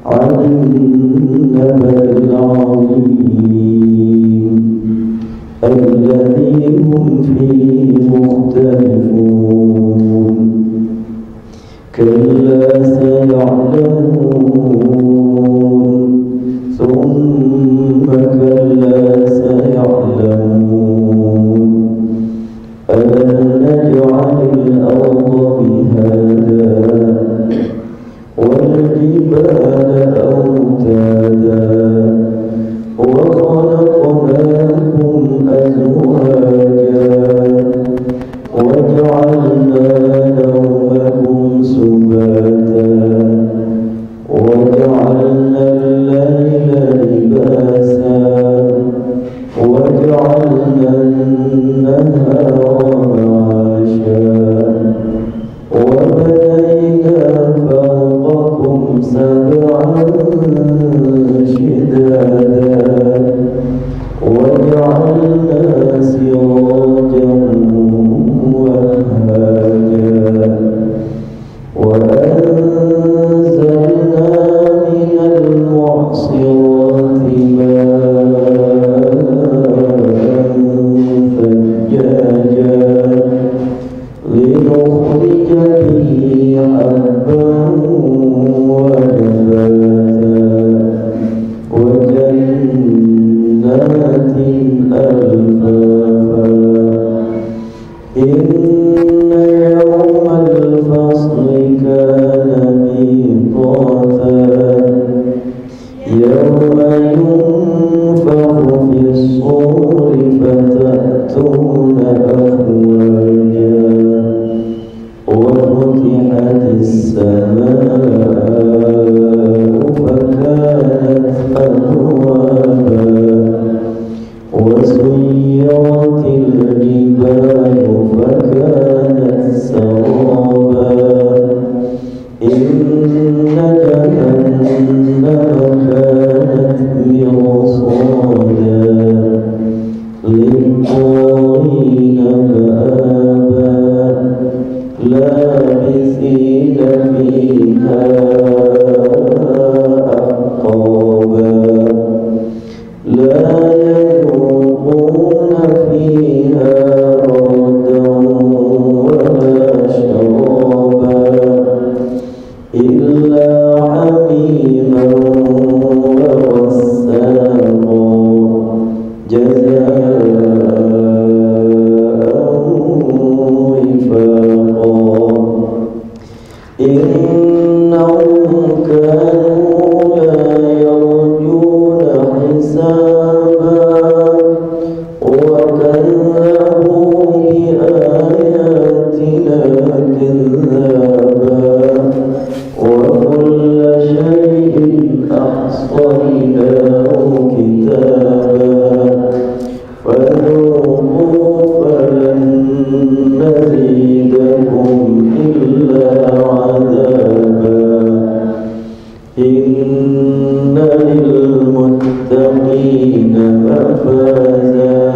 عن النبأ العظيم الذي هم فيه مختلفون كلا سيعلمون ثم كلا سيعلمون ألم نجعل الأرض مهادا والجبال أوتادا وخلقناكم أزواجا وجعلنا نومكم سباتا وجعلنا الليل لباسا وجعلنا النهار معاشا وبنينا فوقكم سبعا شدادا وجعلنا سراجا وهاجا وأنزلنا من المعصرات ماء ثجاجا لنخرج به حبا ونباتا وجنات ألفافا إن يوم الفصل كان ميقاتا يوم ينفخ في الصور فتأتون أفواجا وفتحت السماء فكانت أبوابا وسيرت الجبال فكانت سرابا إن جهنم كانت مرصادا للطاغين مآبا لابثين فيها أحقابا لا يذوقون فيها بردا ولا شرابا إلا حميما وغساقا جزاء وفاقا إنهم كانوا لا يرجون حسابا وكذبوا بآياتنا كذابا وكل شيء أحصيناه كتابا فذوقوا فلن نزيدكم إلا عذابا إن للمتقين مفازا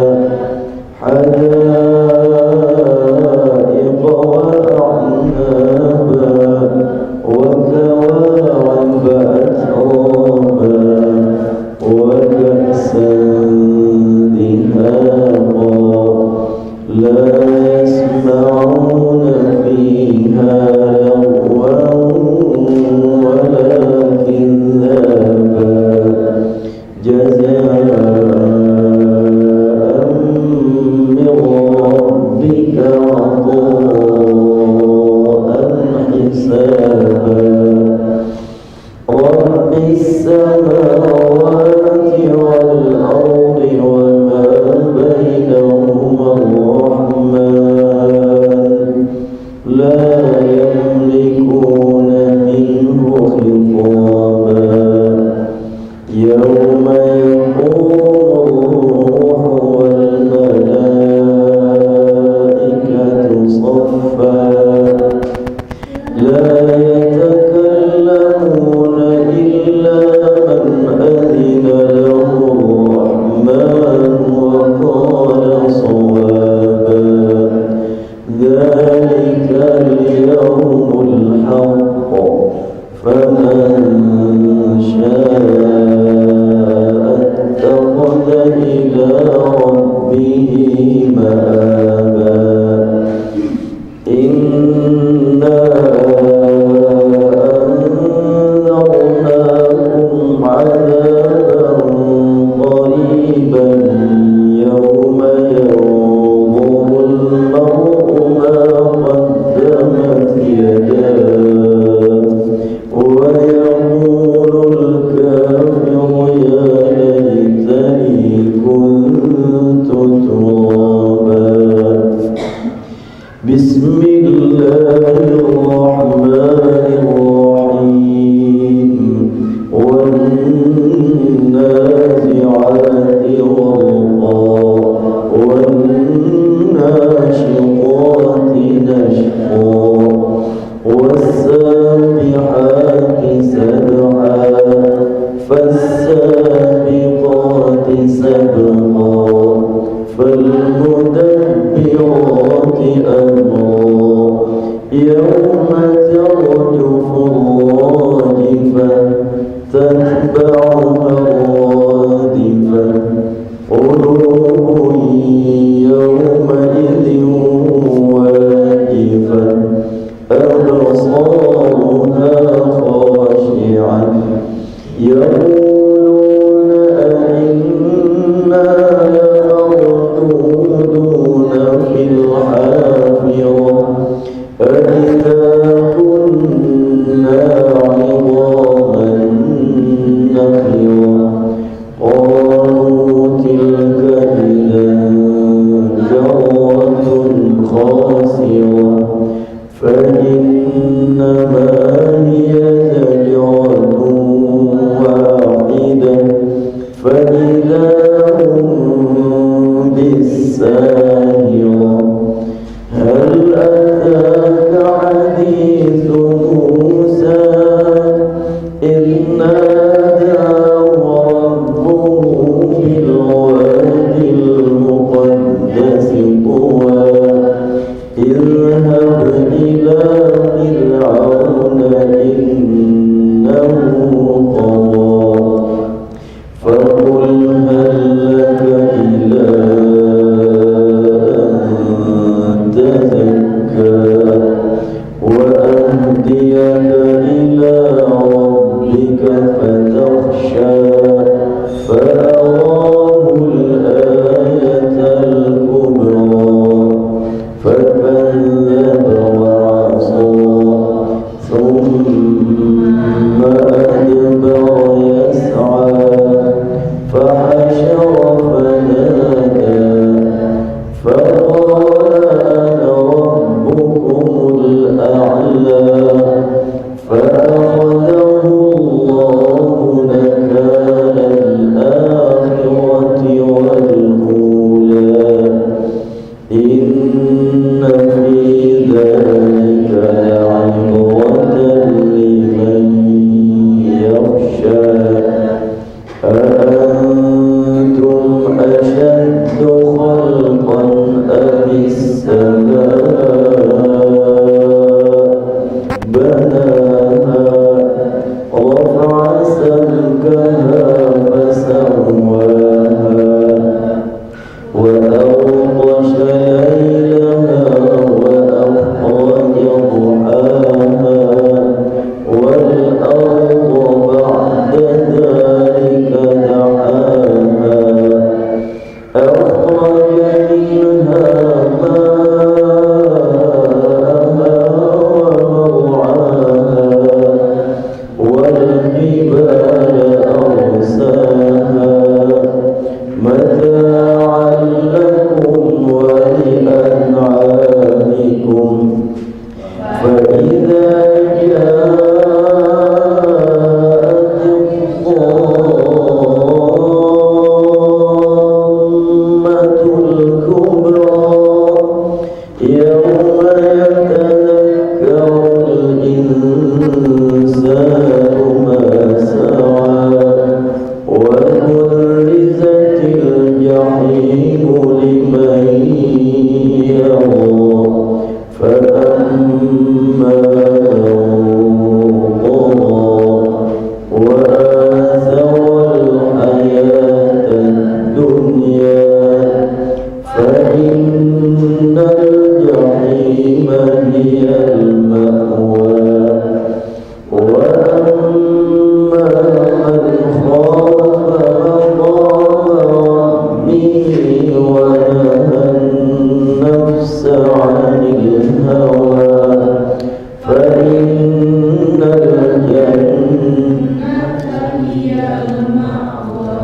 حدائق وأعنابا وكواعب أترابا وكأسا دهاقا لا يسمعون فيها لغوا ولا كذابا جزاء من ربك عطاء حسابا رب السماوات والأرض وما بينهما الرحمن لا يملكون منه خطابا يوم يقوم الروح والملائكة صفا لا يتكلمون إلا من أذن له الرحمن وقال صوابا ذلك اليوم الحق فمن بسم الله الرحمن الرحيم والنازعات غرقا والناشطات نشطا والسابحات سبحا فالسابقات سبقا فالمدبرات أمرا يوم ترجف الراجفة تتبعها الرادفة قلوب يومئذ واجفة أبصارها خاشعة يقولون أئنا لمردودون في الحافرة أئذا كنا عظاما نخرة قالوا تلك إذا كرة خاسرة فإنما هي زجرة واحدة فإذا هم بالساهرة هل أتاك حديث موسى إذ ناداه ربه بالوادي المقدس طوى اذهب إلى فرعون إنه طغى فقل هل لك إلى أن تزكى وأهديك إلى ربك فتخشى فأراه الآية الكبرى فكذب وعصى ثم أدبر يسعى فحشر فنادى فقال أنا ربكم الأعلى فأخذه الله نكال الآخرة والأولى إن في ذلك لعبرة لمن يخشى أأنتم أشد خلقا أم السماء بناها رفع سمكها فسواها وأغطش ليلها وأخرج ضحاها والأرض بعد ذلك دحاها أخرج منها ماءها ومرعاها والجبال أرساها متاعا لكم ولأنعامكم فإذا جاءت الطامة الكبرى يوم يتذكر الإنسان ما سعى وبرزت الجحيم لمن يرى فأما من طغى وآثر الحياة الدنيا فإن الجحيم هي المأوى وأما من خاف مقام ربه ونهى النفس عن الهوى فإن الجنة هي المأوى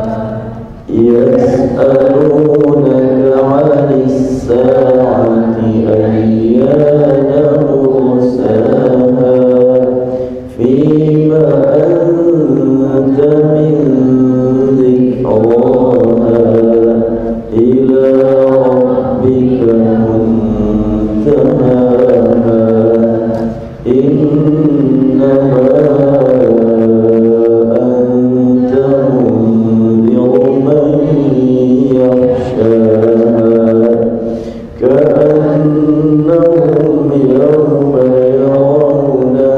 يسألونك عن الساعة أيان مرساها فيما أنت من ذكراها إلى ربك منتهاها إنما أنت منذر من يخشاها كأنهم يوم يرونها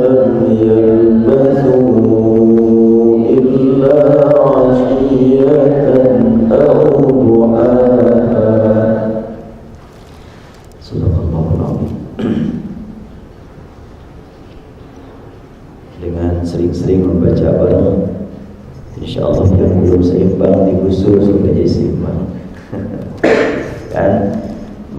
لم يلبثوا إلا عشية أو ضحاها. Subhanallahul Azim. Dengan sering-sering membaca bareng, insya Allah yang belum seimbang digusur supaya jadi seimbang. Kan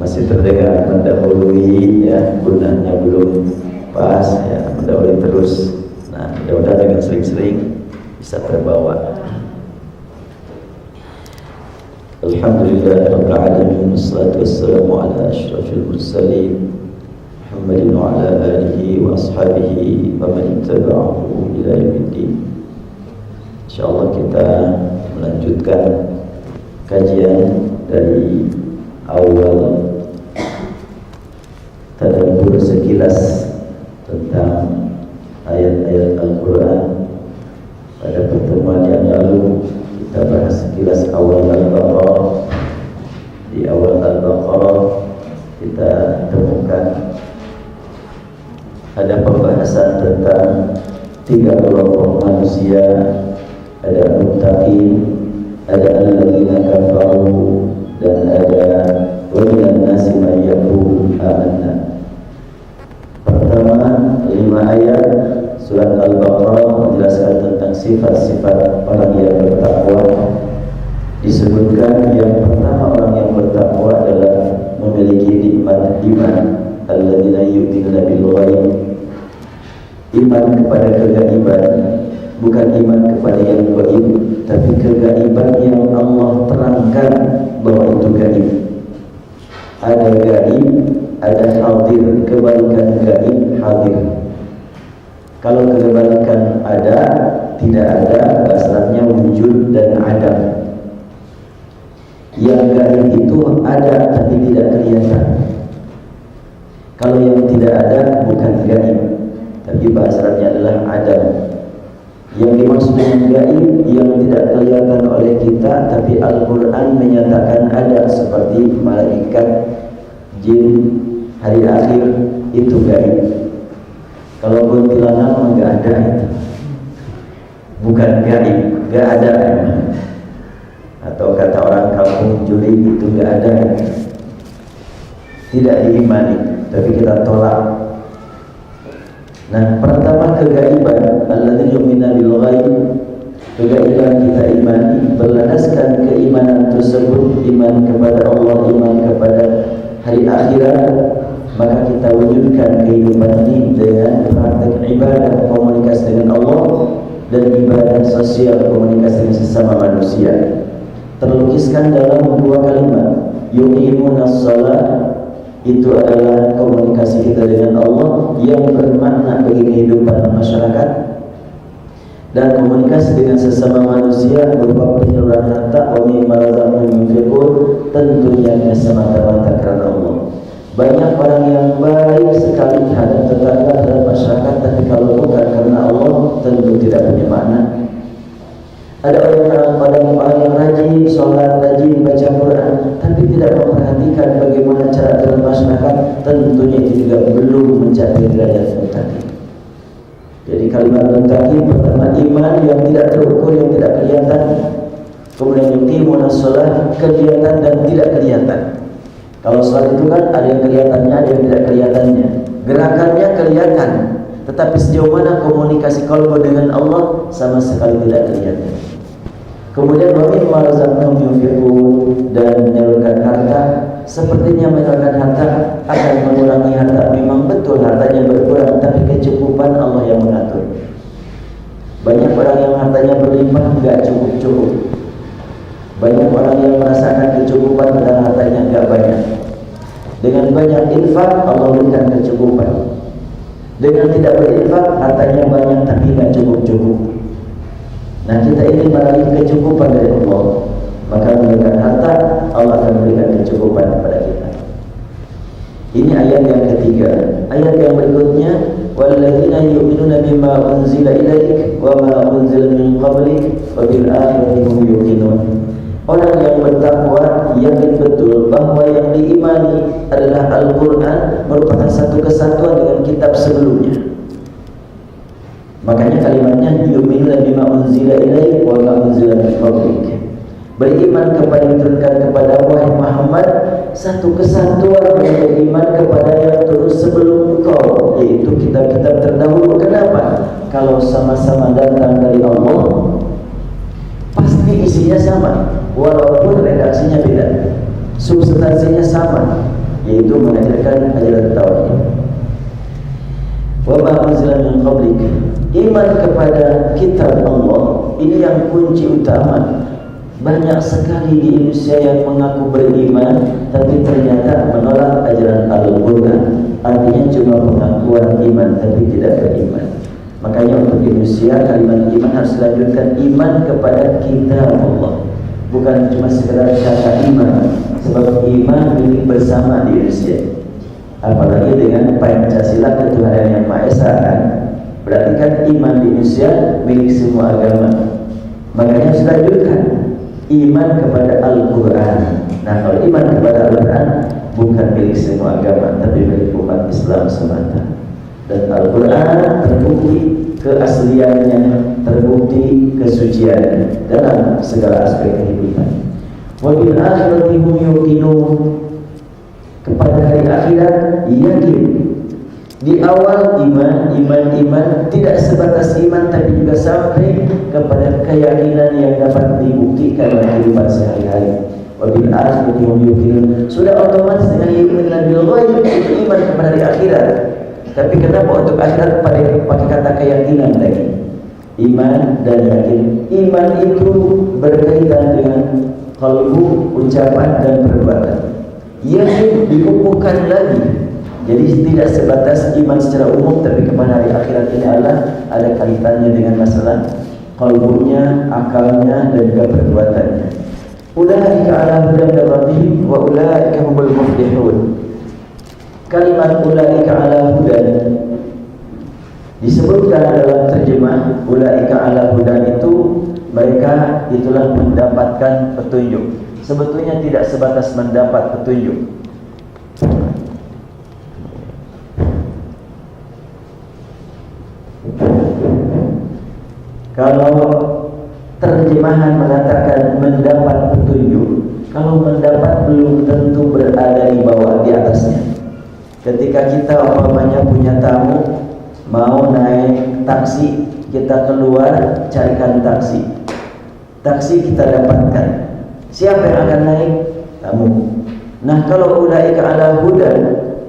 masih terdengar mendahului ya, gunanya belum pas ya, mendahului terus. Nah, mudah-mudahan dengan sering-sering bisa terbawa. Alhamdulillah rabbil alamin, wassalatu wassalamu ala asyrafil mursalin Muhammadin wa ala alihi wa ashabihi wa man ittaba'ahu ila yaumiddin. Insyaallah kita melanjutkan kajian dari awal tadabbur sekilas tentang ayat-ayat Al-Quran. Pada pertemuan yang lalu kita bahas sekilas awal Al-Baqarah. Di awal Al-Baqarah kita temukan ada pembahasan tentang 3 kelompok manusia, ada muttaqin, ada alladzina kafaru, dan ada wa minan nasi may yaqulu amanna. Pertama, 5 ayat surat Al-Baqarah menjelaskan tentang sifat-sifat orang yang bertakwa. Disebutkan yang pertama, orang yang bertakwa adalah memiliki nikmat iman, alladzina yu'minuna bil ghaib. Iman kepada kegaiban, bukan iman kepada yang gaib, tapi kegaiban yang Allah terangkan bahwa itu gaib. Ada gaib, ada hadir, kebalikan gaib hadir. Kalau kebalikan ada, tidak ada, bahasanya wujud dan adam. Yang gaib itu ada tapi tidak kelihatan. Kalau yang tidak ada bukan gaib, tapi bahasanya adalah adam. Yang dimaksud dengan gaib yang tidak kelihatan oleh kita, tapi Al-Quran menyatakan ada, seperti malaikat, jin, hari akhir, itu gaib. Kalau kuntilanak enggak ada, itu bukan gaib, enggak ada. Atau kata orang kampung juli, itu enggak ada, tidak diimani, tapi kita tolak. Nah, pertama kegaiban, alladzina yu'minuna bil ghaib, kegaiban kita imani, berlandaskan keimanan tersebut, iman kepada Allah, iman kepada hari akhirat, maka kita wujudkan kehidupan ini dengan praktek ibadah, komunikasi dengan Allah, dan ibadah sosial, komunikasi dengan sesama manusia. Terlukiskan dalam 2 kalimat, yuqimunas shalah. Itu adalah komunikasi kita dengan Allah yang bermakna bagi kehidupan masyarakat, dan komunikasi dengan sesama manusia berupa penyaluran harta, wa mimma razaqnahum yunfiqun, tentunya semata-mata karena Allah. Banyak orang yang baik sekali terhadap tetangga, terhadap masyarakat, tapi kalau bukan karena Allah tentu tidak punya makna. Ada orang yang rajin sholat, rajin baca Quran, tapi tidak memperhatikan bagaimana cara bermasyarakat, tentunya itu juga belum mencapai derajat muttaqin. Jadi kalimat muttaqin pertama iman yang tidak terukur, yang tidak kelihatan. Kemudian yuqimunas shalah, kelihatan dan tidak kelihatan. Kalau sholat itu kan ada yang kelihatannya, ada yang tidak kelihatannya. Gerakannya kelihatan, tetapi sejauh mana komunikasi qalbu dengan Allah sama sekali tidak kelihatan. Kemudian wa mimma razaqnahum yunfiqun, dan menyalurkan harta. Sepertinya menyalurkan harta akan mengurangi harta. Memang betul hartanya berkurang, tapi kecukupan Allah yang mengatur. Banyak orang yang hartanya berlimpah enggak cukup-cukup. Banyak orang yang merasakan kecukupan padahal hartanya enggak banyak. Dengan banyak infak Allah berikan kecukupan. Dengan tidak berinfak hartanya banyak tapi tidak cukup-cukup. Nah, kita ingin meraih kecukupan dari Allah, maka memberikan harta, Allah akan memberikan kecukupan kepada kita. Ini ayat yang ketiga. Ayat yang berikutnya, walladzina yu'minuna bima unzila ilaik wa ma unzila min qablik wa bil akhirati hum yuqinun. Orang yang bertakwa yakin betul bahwa yang diimani adalah Al-Quran merupakan satu kesatuan dengan kitab sebelumnya. Makanya kalimatnya yu'minuna bima unzila ilaik wa ma unzila min qablik. Beriman kepada yang diturunkan kepada wahai Muhammad, satu kesatuan yang beriman kepada yang turun sebelum engkau, yaitu kitab-kitab terdahulu. Kenapa? Kalau sama-sama datang dari Allah, pasti isinya sama, walaupun redaksinya beda, substansinya sama, yaitu mengajarkan ajaran tauhid. Wa ma unzila min qablik. Iman kepada kitab Allah ini yang kunci utama. Banyak sekali di Indonesia yang mengaku beriman tapi ternyata menolak ajaran Al-Quran. Artinya cuma pengakuan iman tapi tidak beriman. Makanya untuk Indonesia kalimat iman harus dilanjutkan, iman kepada kitab Allah, bukan cuma sekedar kata iman. Sebab iman milik bersama di Indonesia, apalagi dengan Pancasila ketuhanan yang Maha Esa kan. Berarti kan iman di Indonesia milik semua agama. Makanya harus dilanjutkan iman kepada Al-Quran. Nah, kalau iman kepada Al-Quran bukan milik semua agama tapi milik umat Islam semata. Dan Al-Quran terbukti keasliannya, terbukti kesuciannya dalam segala aspek kehidupan. Wa bil akhirati hum yuqinun. Kepada hari akhirat yakin. Di awal iman tidak sebatas iman tapi juga sampai kepada keyakinan yang dapat dibuktikan dalam kehidupan sehari-hari. Wa bil akhirati hum yuqinun. Sudah otomatis dengan iman bil ghaib itu iman kepada hari akhirat. Tapi kenapa untuk akhirat pakai kata keyakinan lagi? Iman dan yakin. Iman itu berkaitan dengan qalbu, ucapan dan perbuatan. Yakin dikukuhkan lagi. Jadi tidak sebatas iman secara umum, tapi kepada hari akhirat ini ada kaitannya dengan masalah qalbunya, akalnya dan juga perbuatannya. Ulaika ala hudan min rabbihim wa ulaika humul muflihun. Kalimat ulaika ala hudan disebutkan dalam terjemah ulaika ala hudan itu mereka itulah mendapatkan petunjuk. Sebetulnya tidak sebatas mendapat petunjuk. Kalau terjemahan mengatakan mendapat petunjuk, kalau mendapat belum tentu berada di bawah, di atasnya. Ketika kita umpamanya punya tamu mau naik taksi, kita keluar carikan taksi. Taksi kita dapatkan. Siapa yang akan naik? Tamu. Nah, kalau ulaika ala hudan,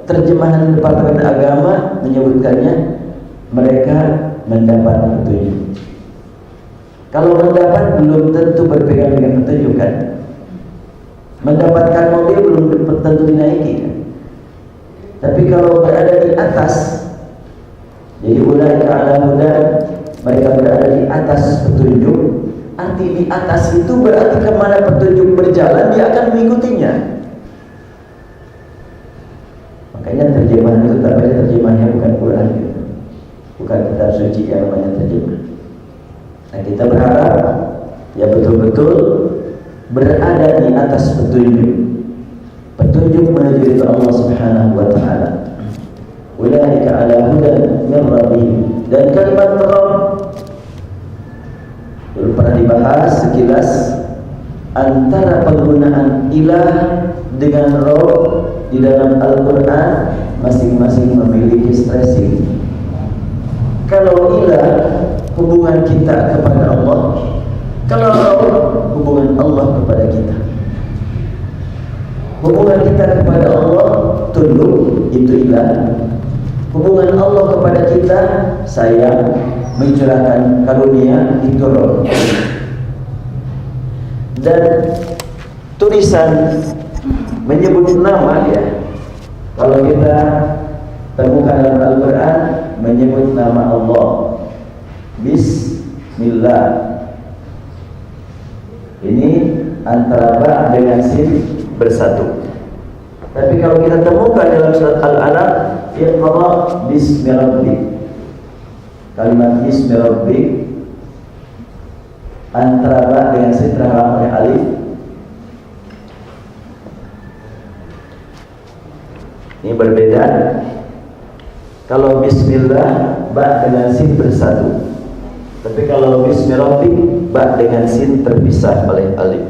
terjemahan Departemen Agama menyebutkannya mereka mendapat petunjuk. Kalau mendapat belum tentu berpegang dengan petunjuk kan? Mendapatkan mobil belum tentu dinaiki kan? Tapi kalau berada di atas, jadi ulaika ala hudan, mereka berada di atas petunjuk. Arti di atas itu berarti kemana petunjuk berjalan dia akan mengikutinya. Makanya terjemahan itu tampaknya terjemahannya bukan Quran, bukan kitab suci yang namanya terjemah. Nah, kita berharap ya betul-betul berada di atas petunjuk menuju itu Allah Subhanahu wa taala. Ulaika ala hudan min rabbihim. Dan kalimat Rabb belum pernah dibahas sekilas antara penggunaan ilah dengan Rabb di dalam Al-Quran masing-masing memiliki stressing. Kalau ilah hubungan kita kepada Allah, kalau Rabb hubungan Allah kepada kita. Hubungan kita kepada Allah tunduk, itu ilah. Hubungan Allah kepada kita sayang, mencurahkan karunia, itu Rabb. Dan tulisan menyebut nama ya, Kalau kita temukan dalam Al-Quran menyebut nama Allah, Bismillah, ini antara ba dengan sin bersatu. Tapi kalau kita temukan dalam surat Al-Alaq, Iqra bismi rabbik, kalimat bismi rabbik antara ba dengan sin terhalang oleh alif. Ini berbeda. Kalau bismillah ba dengan sin bersatu. Tapi kalau bismi rabbik ba dengan sin terpisah oleh alif.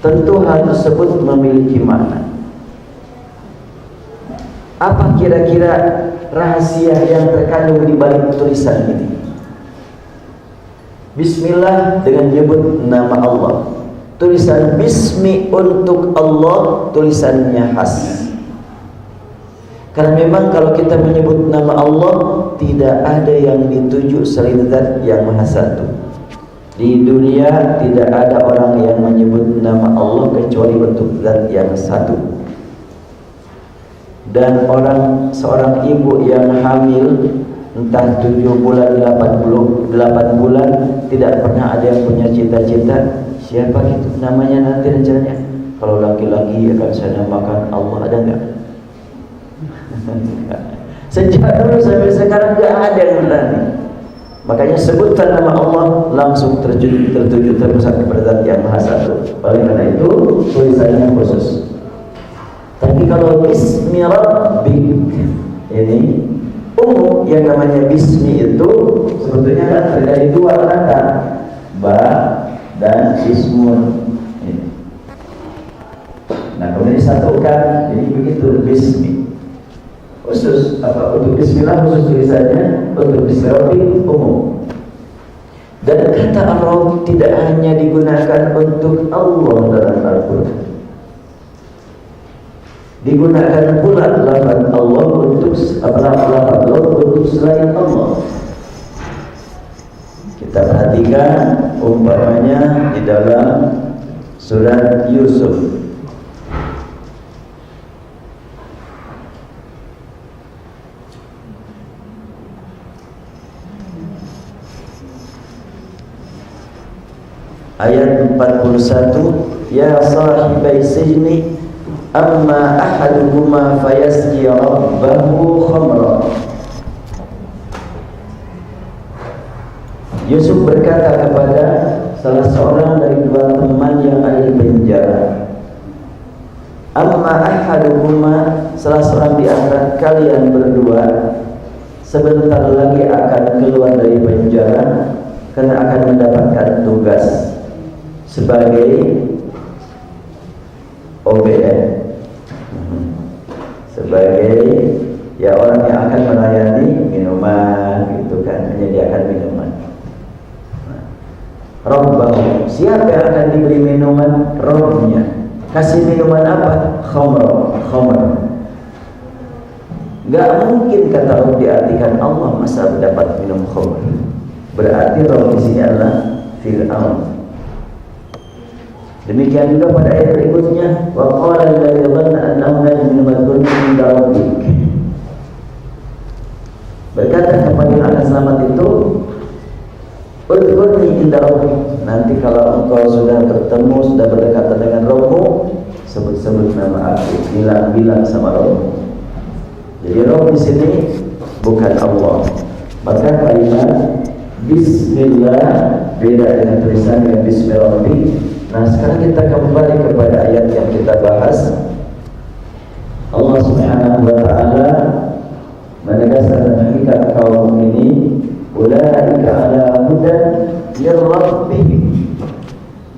Tentu hal tersebut memiliki makna. Apa kira-kira rahasia yang terkandung di balik tulisan ini? Bismillah dengan menyebut nama Allah. Tulisan bismi untuk Allah tulisannya khas. Karena memang kalau kita menyebut nama Allah, tidak ada yang dituju selain Zat yang Maha Satu. Di dunia tidak ada orang yang menyebut nama Allah kecuali untuk Zat yang satu. Dan seorang ibu yang hamil entah 7 bulan 8 bulan tidak pernah ada yang punya cita-cita siapa gitu namanya nanti rencananya. Kalau laki-laki akan saya namakan Allah, ada enggak? Sejak dulu sampai sekarang enggak ada yang berani. Makanya sebutkan nama Allah langsung tertuju terpusat kepada Zat yang Maha Satu. Oleh karena itu tulisannya khusus. Tapi kalau bismi rabbik ini umum, yang namanya bismi itu sebetulnya kan terjadi dua kata, ba dan ismun. Nah kemudian disatukan, jadi begitu bismi. Khusus apa untuk bismillah khusus tulisannya, untuk bismi rabbik umum. Dan kata Allah tidak hanya digunakan untuk Allah dalam Al-Quran. Digunakan pula lafaz Allah untuk lafaz Allah untuk selain Allah. Kita perhatikan umpamanya di dalam surat Yusuf. Ayat 41, ya sahibai sijni amma ahaduhuma fayasqi rabbahu khamra. Yusuf berkata kepada salah seorang dari dua teman yang ada di penjara, amma ahaduhuma, salah seorang di antara kalian berdua sebentar lagi akan keluar dari penjara karena akan mendapatkan tugas sebagai OBN, sebagai ya orang yang akan melayani minuman gitu kan, menyediakan minuman. Rabbahu, siapa yang akan diberi minuman? Rabbnya. Kasih minuman apa? Khamr. Gak mungkin kata Rabb diartikan Allah masa dapat minum khamr. Berarti Rabb di sini adalah Fir'aun. Demikian juga pada ayat berikutnya, wa qala alladzi dhanna annahu najim min madhunni inda rabbik. Berkata kepada yang akan selamat itu, udhkurni inda rabbik. Nanti kalau engkau sudah bertemu, sudah berdekatan dengan Rabbmu, sebut-sebut nama aku, bilang sama Rabbmu. Jadi Rabb di sini bukan Allah. Maka kalimat Bismillah beda dengan tulisannya Bismillah. Nah sekarang kita kembali kepada ayat yang kita bahas. Allah Subhanahu wa ta'ala menegaskan hakikat kaum ini, ulaika ala hudan min rabbihim,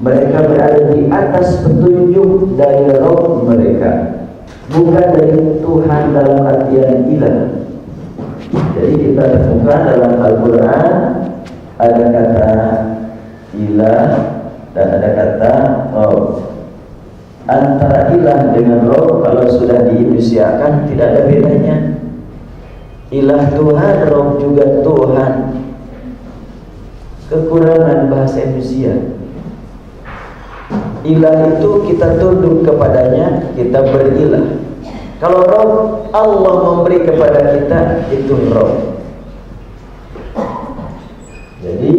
mereka berada di atas petunjuk dari Rabb mereka, bukan dari Tuhan dalam artian ilah. Jadi kita temukan dalam Al-Quran ada kata ilah dan ada kata Rabb. Antara ilah dengan Rabb kalau sudah diinisiakan tidak ada bedanya. Ilah Tuhan, Rabb juga Tuhan. Kekurangan bahasa Indonesia. Ilah itu kita tunduk kepadanya, kita berilah. Kalau Rabb, Allah memberi kepada kita, itu Rabb. Jadi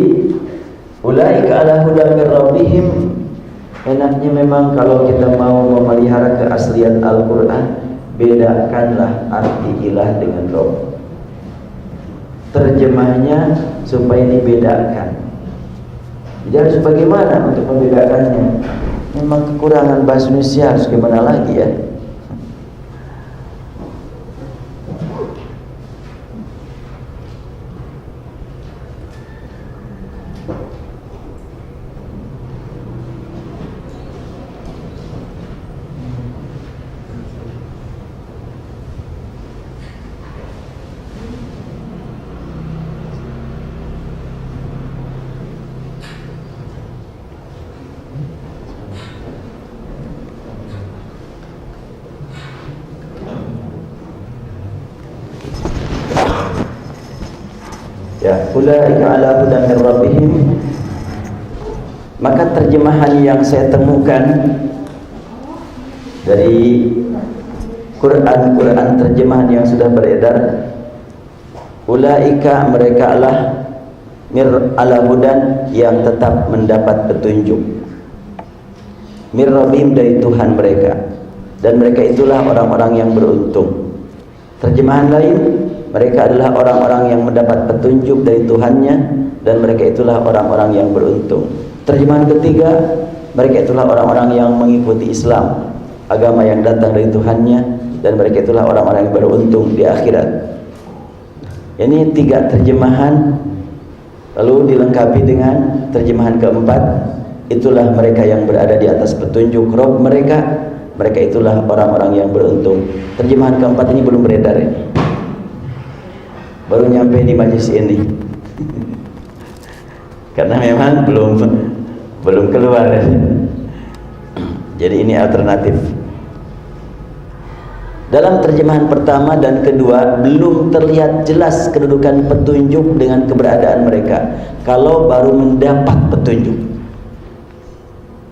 ulaika ala hudan min rabbihim. Enaknya memang kalau kita mau memelihara keaslian Al-Quran, bedakanlah arti ilah dengan Rabb. Terjemahnya supaya dibedakan. Jadi harus bagaimana untuk membedakannya? Memang kekurangan bahasa Indonesia, harus gimana lagi ya? Ya, ulaika ala hudan min rabbihim. Maka terjemahan yang saya temukan dari Quran terjemahan yang sudah beredar, ulaika, mereka lah mir ala hudan, yang tetap mendapat petunjuk, mir rabbihim, dari Tuhan mereka, dan mereka itulah orang-orang yang beruntung. Terjemahan lain, mereka adalah orang-orang yang mendapat petunjuk dari Tuhannya, dan mereka itulah orang-orang yang beruntung. Terjemahan ketiga, mereka itulah orang-orang yang mengikuti Islam, agama yang datang dari Tuhannya, dan mereka itulah orang-orang yang beruntung di akhirat. Ini tiga terjemahan, lalu dilengkapi dengan terjemahan keempat, itulah mereka yang berada di atas petunjuk Rabb mereka, mereka itulah orang-orang yang beruntung. Terjemahan keempat ini belum beredar ini, baru nyampe di majelis ini karena memang belum keluar. Jadi ini alternatif. Dalam terjemahan pertama dan kedua belum terlihat jelas kedudukan petunjuk dengan keberadaan mereka kalau baru mendapat petunjuk.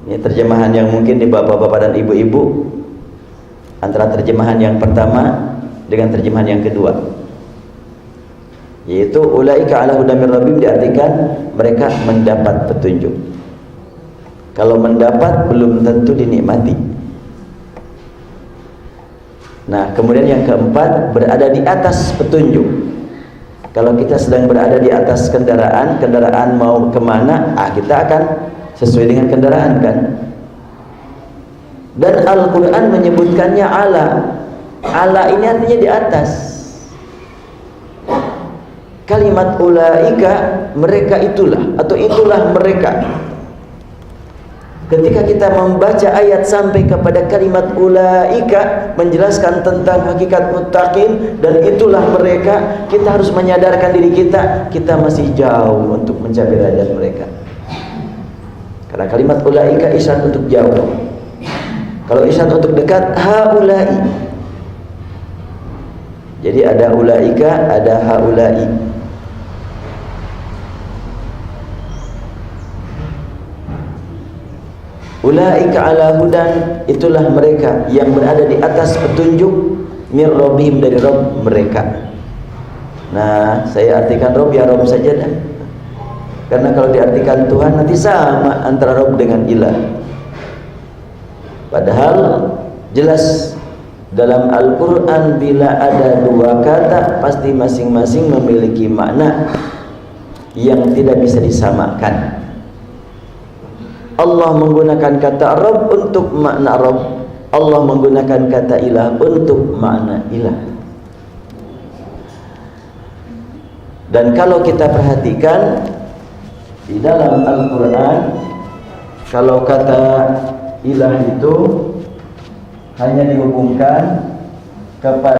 Ini terjemahan yang mungkin di bapak-bapak dan ibu-ibu, antara terjemahan yang pertama dengan terjemahan yang kedua, yaitu ulaika ala hudan min rabbihim, diartikan mereka mendapat petunjuk. Kalau mendapat belum tentu dinikmati. Nah, kemudian yang keempat, berada di atas petunjuk. Kalau kita sedang berada di atas kendaraan mau kemana, kita akan sesuai dengan kendaraan, kan? Dan Al-Quran menyebutkannya ala. Ala ini artinya di atas. Kalimat ulaika, mereka itulah, atau itulah mereka. Ketika kita membaca ayat sampai kepada kalimat ulaika, menjelaskan tentang hakikat muttaqin dan itulah mereka, kita harus menyadarkan diri kita masih jauh untuk mencapai derajat mereka. Karena kalimat ulaika isyarat untuk jauh. Kalau isyarat untuk dekat, haulai. Jadi ada ulaika, ada haulai. Ulaika ala hudan, itulah mereka yang berada di atas petunjuk, mir rabbihim, dari Rabb mereka. Nah, saya artikan Rabb ya Rabb saja dah. Karena kalau diartikan Tuhan nanti sama antara Rabb dengan ilah. Padahal jelas dalam Al-Quran bila ada dua kata pasti masing-masing memiliki makna yang tidak bisa disamakan. Allah menggunakan kata Rabb untuk makna Rabb, Allah menggunakan kata ilah untuk makna ilah. Dan kalau kita perhatikan di dalam Al-Quran, kalau kata ilah itu hanya dihubungkan kepada